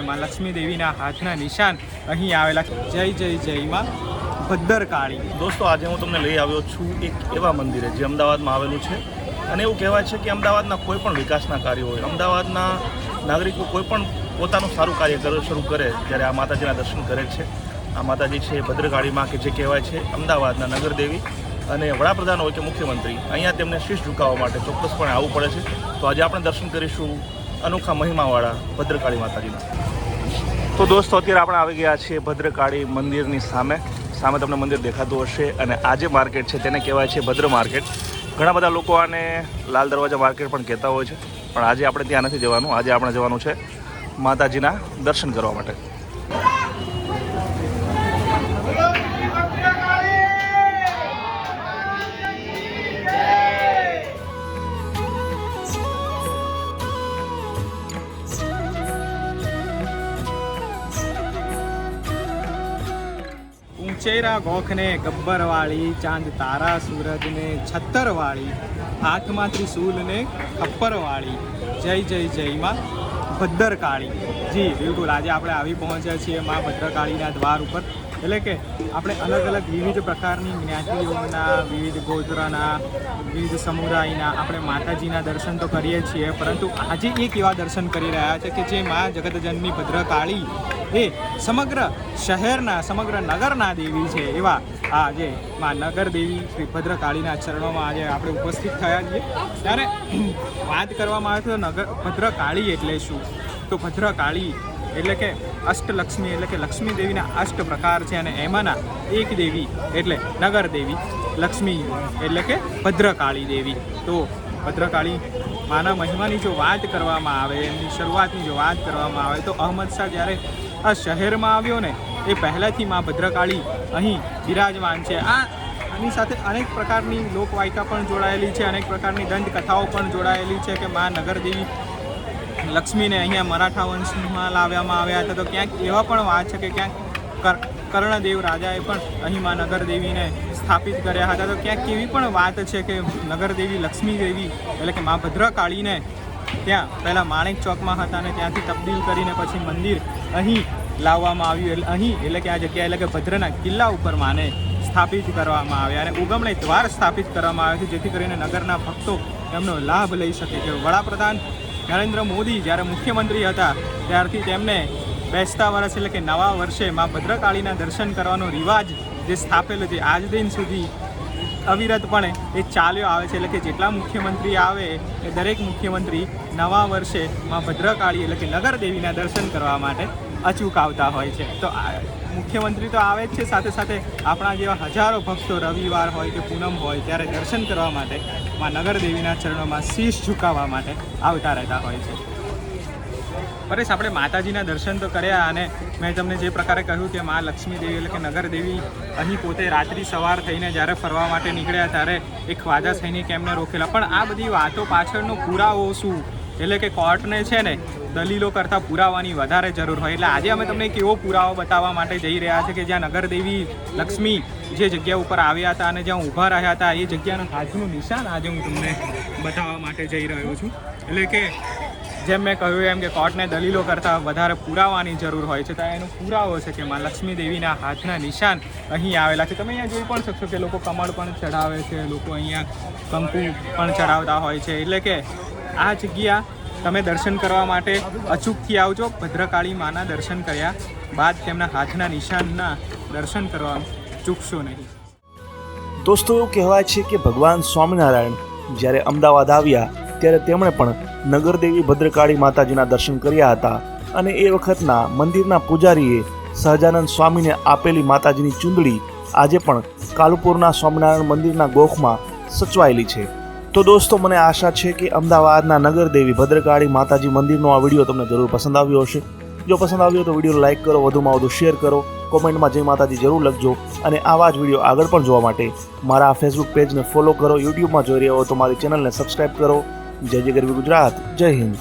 માં લક્ષ્મી દેવીના હાથના નિશાન અહીં આવેલા છે। જય જય જય માં ભદ્રકાળી। દોસ્તો, આજે હું તમને લઈ આવ્યો છું એક એવા મંદિરે જે અમદાવાદમાં આવેલું છે અને એવું કહેવાય છે કે અમદાવાદના કોઈ પણ વિકાસના કાર્યો હોય, અમદાવાદના નાગરિકો કોઈ પણ પોતાનું સારું કાર્ય શરૂ કરે ત્યારે આ માતાજીના દર્શન કરે છે। આ માતાજી છે ભદ્રકાળીમાં, કે જે કહેવાય છે અમદાવાદના નગરદેવી, અને વડાપ્રધાન હોય કે મુખ્યમંત્રી અહીંયા તેમને શીશ ઝુકાવવા માટે ચોક્કસપણે આવવું પડે છે। તો આજે આપણે દર્શન કરીશું અનોખા મહિમાવાળા ભદ્રકાળી માતાજીના। તો દોસ્તો, અત્યારે આપણે આવી ગયા છીએ ભદ્રકાળી મંદિરની સામે તમને મંદિર દેખાતું હશે, અને આ જે માર્કેટ છે તેને કહેવાય છે ભદ્ર માર્કેટ। ઘણા બધા લોકો આને લાલ દરવાજા માર્કેટ પણ કહેતા હોય છે, પણ આજે આપણે ત્યાં નથી જવાનું। આજે આપણે જવાનું છે માતાજીના દર્શન કરવા માટે। ઊંચેરા ગોખને ગબ્બરવાળી, ચાંદ તારા સૂરજને છત્તરવાળી, હાથમાં ત્રિશૂલને ખપ્પરવાળી, જય જય જય માં ભદ્રકાળી। જી બિલકુલ, આજે આપણે આવી પહોંચ્યા છીએ માં ભદ્રકાળીના દ્વાર ઉપર। એટલે કે આપણે અલગ અલગ વિવિધ પ્રકારની જ્ઞાતિઓના, વિવિધ ગોત્રના, વિવિધ સમુદાયના આપણે માતાજીના દર્શન તો કરીએ છીએ, પરંતુ આજે એક એવા દર્શન કરી રહ્યા છે કે જે માં જગતજનની ભદ્રકાળી એ સમગ્ર શહેરના, સમગ્ર નગરના દેવી છે। એવા આજે માં નગર દેવી શ્રી ભદ્રકાળીના ચરણોમાં આજે આપણે ઉપસ્થિત થયા છીએ। ત્યારે વાત કરવામાં આવે તો ભદ્રકાળી એટલે શું? તો ભદ્રકાળી એટલે કે અષ્ટલક્ષ્મી, એટલે કે લક્ષ્મી દેવીના અષ્ટ પ્રકાર છે, અને એમાંના એક દેવી એટલે નગર દેવી, લક્ષ્મી એટલે કે ભદ્રકાળી દેવી। તો ભદ્રકાળી માના મહિમાની જો વાત કરવામાં આવે, એમની શરૂઆતની જો વાત કરવામાં આવે તો અહમદ શાહ જ્યારે આ શહેરમાં આવ્યો ને એ પહેલાંથી માં ભદ્રકાળી અહીં બિરાજમાન છે। આની સાથે અનેક પ્રકારની લોકવાયકા પણ જોડાયેલી છે, અનેક પ્રકારની દંતકથાઓ પણ જોડાયેલી છે કે માં નગરદેવી લક્ષ્મીને અહીંયા મરાઠા વંશમાં લાવવામાં આવ્યા હતા। તો ક્યાંક એવા પણ વાત છે કે ક્યાંક કર્ણદેવ રાજાએ પણ અહીં માં નગરદેવીને સ્થાપિત કર્યા હતા। તો ક્યાંક એવી પણ વાત છે કે નગરદેવી લક્ષ્મી દેવી એટલે કે માં ભદ્રકાળીને ત્યાં પહેલાં માણેક ચોકમાં હતા અને ત્યાંથી તબદીલ કરીને પછી મંદિર અહીં લાવવામાં આવ્યું। અહીં એટલે કે આ જગ્યા એટલે કે ભદ્રના કિલ્લા ઉપર માને સ્થાપિત કરવામાં આવ્યા અને ઉગમણે દ્વાર સ્થાપિત કરવામાં આવ્યા છે, જેથી કરીને નગરના ભક્તો એમનો લાભ લઈ શકે છે। વડાપ્રધાન નરેન્દ્ર મોદી જ્યારે મુખ્યમંત્રી હતા ત્યારથી તેમને બેસતા વર્ષ એટલે કે નવા વર્ષે માં ભદ્રકાળીના દર્શન કરવાનો રિવાજ જે સ્થાપેલો છે આજ દિન સુધી અવિરતપણે એ ચાલ્યો આવે છે। એટલે કે જેટલા મુખ્યમંત્રી આવે એ દરેક મુખ્યમંત્રી નવા વર્ષે માં ભદ્રકાળી એટલે કે નગર દેવીના દર્શન કરવા માટે અચૂક આવતા હોય છે। તો મુખ્યમંત્રી તો આવે જ છે, સાથે સાથે આપણા જેવા હજારો ભક્તો રવિવાર હોય કે પૂનમ હોય ત્યારે દર્શન કરવા માટે માં નગર દેવીના ચરણોમાં શીશ ઝુકાવવા માટે આવતા રહેતા હોય છે। પરેશ, આપણે માતાજીના દર્શન તો કર્યા, અને મેં તમને જે પ્રકારે કહ્યું કે માં લક્ષ્મી દેવી એટલે કે નગર દેવી અહીં પોતે રાત્રિ સવાર થઈને જ્યારે ફરવા માટે નીકળ્યા ત્યારે એક ખ્વાજા સૈનિક એમને રોકેલા, પણ આ બધી વાતો પાછળનો પુરાવો શું? એટલે કે કોર્ટને છે ને દલીલો કરતાં પુરાવાની વધારે જરૂર હોય। એટલે આજે અમે તમને એક એવો પુરાવો બતાવવા માટે જઈ રહ્યા છે કે જ્યાં નગરદેવી લક્ષ્મી જે જગ્યા ઉપર આવ્યા હતા અને જ્યાં ઊભા રહ્યા હતા એ જગ્યાનું હાથનું નિશાન આજે હું તમને બતાવવા માટે જઈ રહ્યો છું। એટલે કે જેમ મેં કહ્યું એમ કે કોર્ટને દલીલો કરતાં વધારે પુરાવાની જરૂર હોય છે, તો એનો પુરાવો છે કે માં લક્ષ્મી દેવીના હાથના નિશાન અહીં આવેલા છે। તમે અહીંયા જોઈ પણ શકશો કે લોકો કમળ પણ ચડાવે છે, લોકો અહીંયા કંકુ પણ ચડાવતા હોય છે। એટલે કે આ જગ્યા તમે દર્શન કરવા માટે અચૂકથી આવજો। ભદ્રકાળી માના દર્શન કર્યા બાદ તેમના હાથના નિશાનના દર્શન કરવા ચૂકશો નહીં। દોસ્તો, એવું કહેવાય છે કે ભગવાન સ્વામિનારાયણ જ્યારે અમદાવાદ આવ્યા ત્યારે તેમણે પણ નગરદેવી ભદ્રકાળી માતાજીના દર્શન કર્યા હતા, અને એ વખતના મંદિરના પૂજારીએ સહજાનંદ સ્વામીને આપેલી માતાજીની ચૂંદડી આજે પણ કાલુપુરના સ્વામિનારાયણ મંદિરના ગોખમાં સચવાયેલી છે। તો દોસ્તો, મને આશા છે કે અમદાવાદના નગરદેવી ભદ્રકાળી માતાજી મંદિરનો આ વિડીયો તમને જરૂર પસંદ આવ્યો હશે। જો પસંદ આવ્યો તો વિડીયો લાઇક કરો, વધુમાં વધુ શેર કરો, કોમેન્ટમાં જય માતાજી જરૂર લખજો, અને આવા જ વિડીયો આગળ પણ જોવા માટે મારા ફેસબુક પેજને ફોલો કરો, યુટ્યુબમાં જોઈ રહ્યા હો તો મારી ચેનલને સબસ્ક્રાઈબ કરો। જય જય ગરવી ગુજરાત, જય હિન્દ।